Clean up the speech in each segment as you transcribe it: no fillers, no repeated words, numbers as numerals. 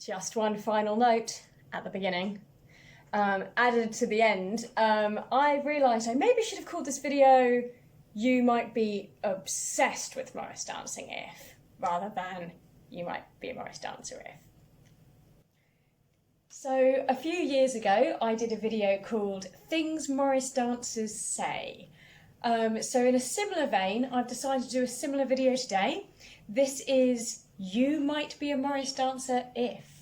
Just one final note at the beginning. Added to the end, I realised I maybe should have called this video "You Might Be Obsessed with Morris Dancing If," rather than "You Might Be a Morris Dancer If." So a few years ago, I did a video called "Things Morris Dancers Say." So in a similar vein, I've decided to do a similar video today. This is "You Might Be a Morris Dancer If."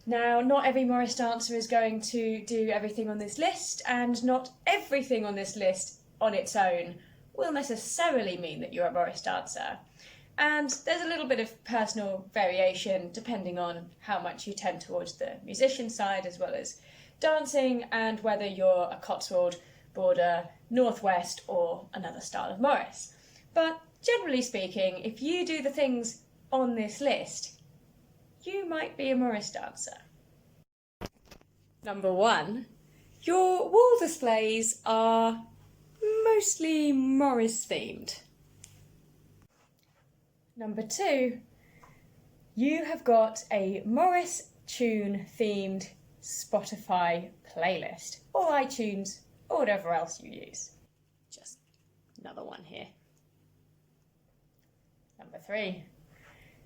Now, not every Morris dancer is going to do everything on this list, and not everything on this list on its own will necessarily mean that you're a Morris dancer. And there's a little bit of personal variation depending on how much you tend towards the musician side as well as dancing, and whether you're a Cotswold, Border, Northwest or another style of Morris. But generally speaking, if you do the things on this list, you might be a Morris dancer. Number 1, your wall displays are mostly Morris themed. Number 2, you have got a Morris tune themed Spotify playlist, or iTunes, or whatever else you use. Just another one here. Number 3,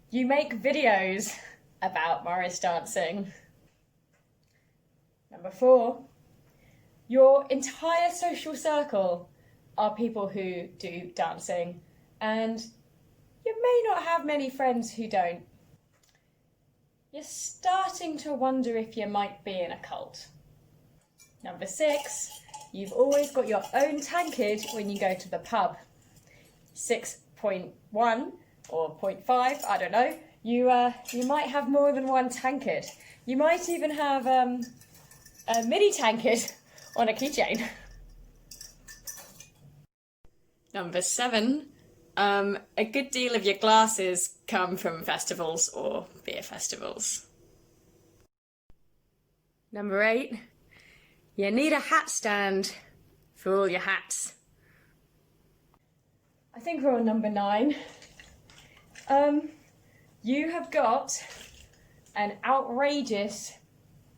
you make videos about Morris dancing. Number 4, your entire social circle are people who do dancing, and you may not have many friends who don't. You're starting to wonder if you might be in a cult. Number 6, you've always got your own tankard when you go to the pub. 6.1 or 0.5, I don't know. You might have more than one tankard. You might even have a mini tankard on a keychain. Number 7, a good deal of your glasses come from festivals or beer festivals. Number 8, you need a hat stand for all your hats. I think we're on number 9. You have got an outrageous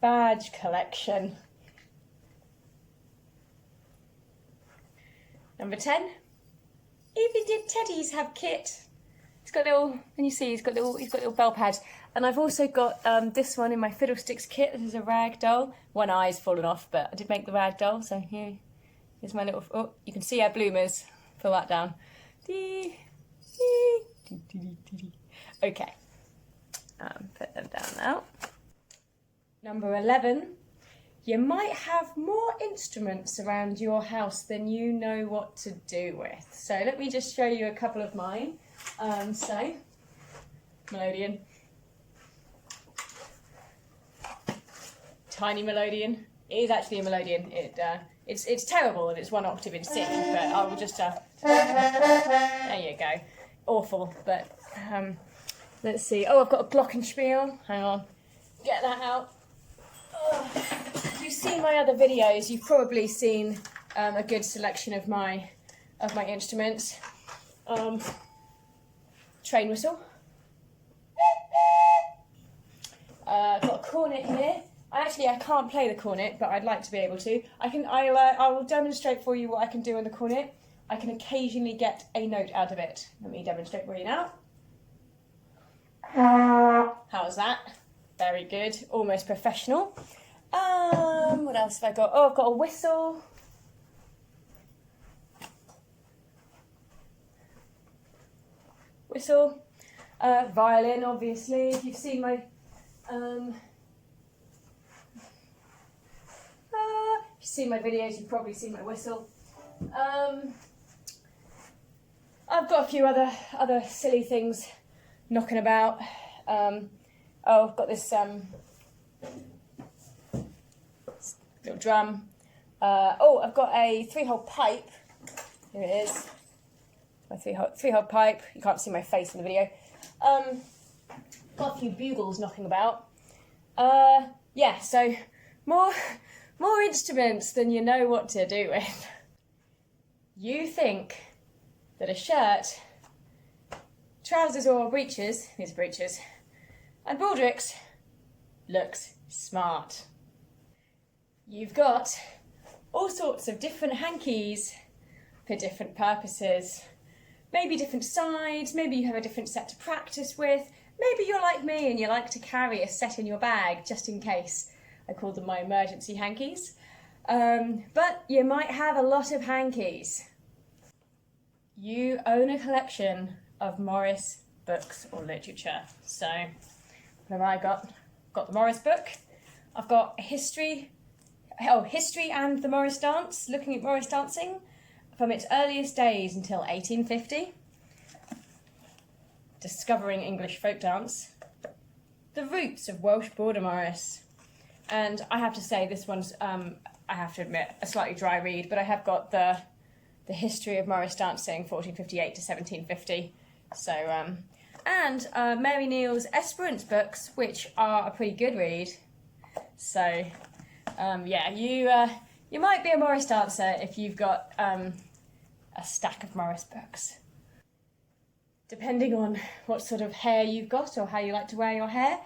badge collection. Number 10, even did Teddy's have kit. He's got little, and you see he's got little bell pads. And I've also got this one in my Fiddlesticks kit. This is a rag doll. One eye's fallen off, but I did make the rag doll, so here's my little, oh, you can see our bloomers. Pull that down. Okay, put them down now. Number 11, you might have more instruments around your house than you know what to do with. So let me just show you a couple of mine. So, melodeon. Tiny melodeon. It is actually a melodeon. It's terrible and it's 1 octave in C, but I will just, there you go. Awful, but let's see. Oh, I've got a glockenspiel. Hang on, get that out. Oh. If you've seen my other videos, you've probably seen a good selection of my instruments. Train whistle. I've got a cornet here. I can't play the cornet, but I'd like to be able to. I will demonstrate for you what I can do on the cornet. I can occasionally get a note out of it. Let me demonstrate for you now. How's that? Very good. Almost professional. What else have I got? Oh, I've got a whistle. Whistle. Violin, obviously. If you've seen my... if you've seen my videos, you've probably seen my whistle. I've got a few other silly things knocking about. Oh, I've got this little drum. Oh, I've got a 3-hole pipe. Here it is. My three-hole pipe. You can't see my face in the video. Got a few bugles knocking about. Yeah, so more instruments than you know what to do with. You think that a shirt, trousers or breeches, these are breeches, and baldricks looks smart. You've got all sorts of different hankies for different purposes. Maybe different sides, maybe you have a different set to practice with, maybe you're like me and you like to carry a set in your bag just in case. I call them my emergency hankies. But you might have a lot of hankies. You own a collection of Morris books or literature. So what have I got? Got the Morris book. I've got History and the Morris Dance, looking at Morris dancing from its earliest days until 1850. Discovering English folk dance. The Roots of Welsh Border Morris. And I have to say, this one's, I have to admit, a slightly dry read, but I have got the History of Morris Dancing, 1458 to 1750. So, and Mary Neal's Esperance books, which are a pretty good read. So, yeah, you might be a Morris dancer if you've got a stack of Morris books. Depending on what sort of hair you've got or how you like to wear your hair,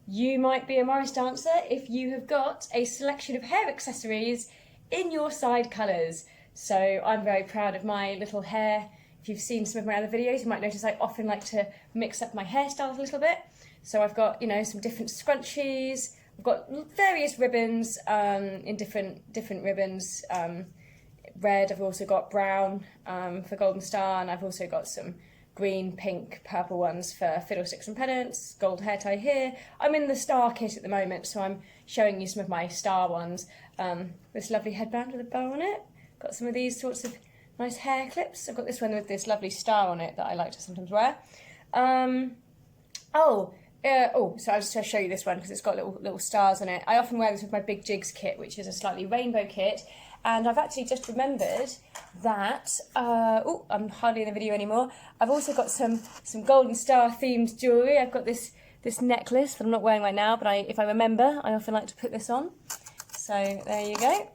you might be a Morris dancer if you have got a selection of hair accessories in your side colours. So I'm very proud of my little hair. If you've seen some of my other videos, you might notice I often like to mix up my hairstyles a little bit. So I've got, you know, some different scrunchies. I've got various ribbons in different ribbons. Red, I've also got brown for Golden Star, and I've also got some green, pink, purple ones for Fiddlesticks and Pennants, gold hair tie here. I'm in the star kit at the moment, so I'm showing you some of my star ones. This lovely headband with a bow on it. Got some of these sorts of nice hair clips. I've got this one with this lovely star on it that I like to sometimes wear. So I was just going to show you this one because it's got little stars on it. I often wear this with my Big Jigs kit, which is a slightly rainbow kit. And I've actually just remembered that, I'm hardly in the video anymore. I've also got some Golden Star themed jewellery. I've got this necklace that I'm not wearing right now, but if I remember, I often like to put this on. So there you go.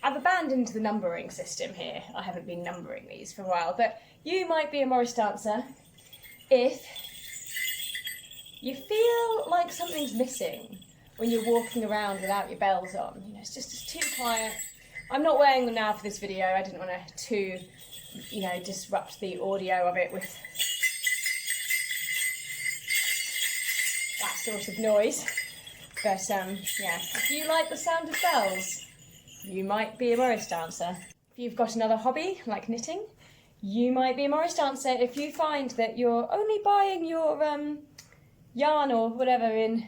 I've abandoned the numbering system here. I haven't been numbering these for a while, but you might be a Morris dancer if you feel like something's missing when you're walking around without your bells on. You know, it's too quiet. I'm not wearing them now for this video. I didn't want to disrupt the audio of it with that sort of noise. But yeah, if you like the sound of bells, you might be a Morris dancer. If you've got another hobby, like knitting, you might be a Morris dancer if you find that you're only buying your yarn or whatever in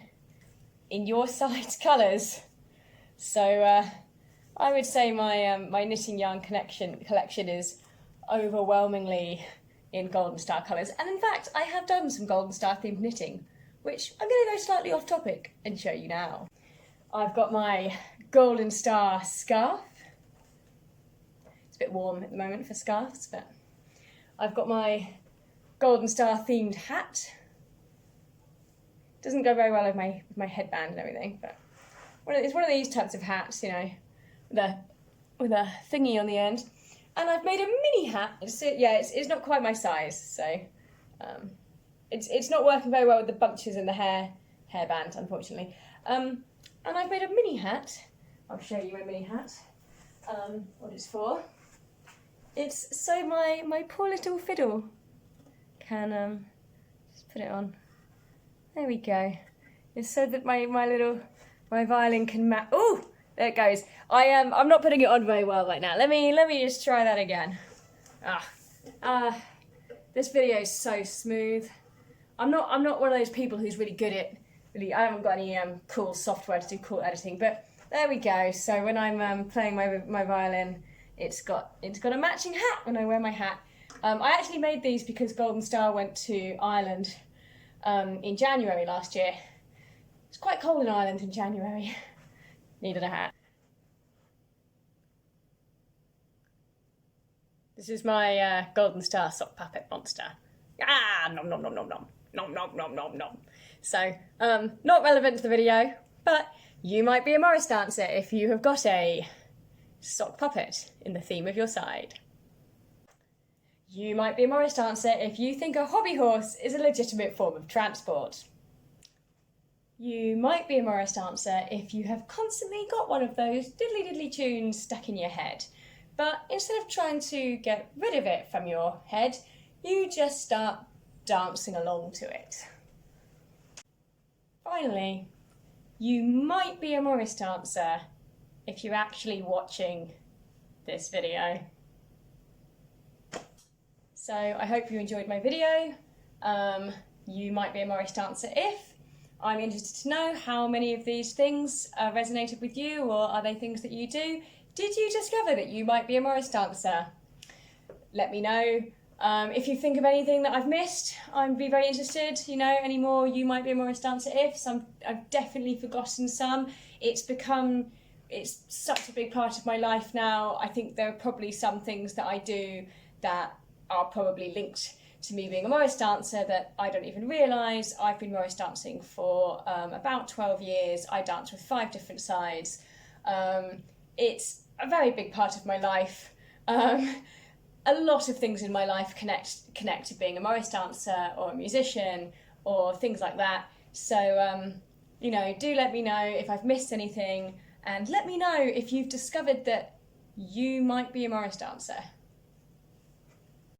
your size colours. So I would say my knitting yarn collection is overwhelmingly in Golden Star colours. And in fact, I have done some Golden Star themed knitting, which I'm going to go slightly off topic and show you now. I've got my Golden Star scarf. It's a bit warm at the moment for scarves, but I've got my Golden Star themed hat. Doesn't go very well with my headband and everything, but it's one of these types of hats, you know, with a thingy on the end. And I've made a mini hat. It's not quite my size, so it's not working very well with the bunches in the hairband, unfortunately. And I've made a mini hat. I'll show you my mini hat. What it's for. It's so my poor little fiddle can just put it on. There we go. It's so that my violin can match. Oh, there it goes. I'm not putting it on very well right now. Let me just try that again. This video is so smooth. I'm not one of those people who's really good at I haven't got any cool software to do cool editing, but there we go. So when I'm playing my violin, it's got a matching hat when I wear my hat. I actually made these because Golden Star went to Ireland in January last year. It's quite cold in Ireland in January. Needed a hat. This is my Golden Star sock puppet monster. Nom nom nom nom nom. Nom nom nom nom nom. So, not relevant to the video, but you might be a Morris dancer if you have got a sock puppet in the theme of your side. You might be a Morris dancer if you think a hobby horse is a legitimate form of transport. You might be a Morris dancer if you have constantly got one of those diddly diddly tunes stuck in your head. But instead of trying to get rid of it from your head, you just start dancing along to it. Finally, you might be a Morris dancer if you're actually watching this video. So I hope you enjoyed my video. You might be a Morris dancer if. I'm interested to know how many of these things resonated with you, or are they things that you do? Did you discover that you might be a Morris dancer? Let me know. If you think of anything that I've missed, I'd be very interested. You know, any more you might be a Morris dancer ifs. I've definitely forgotten some. It's such a big part of my life now. I think there are probably some things that I do that are probably linked to me being a Morris dancer that I don't even realise. I've been Morris dancing for about 12 years. I dance with 5 different sides. It's a very big part of my life. A lot of things in my life connect to being a Morris dancer or a musician or things like that. So, you know, do let me know if I've missed anything, and let me know if you've discovered that you might be a Morris dancer.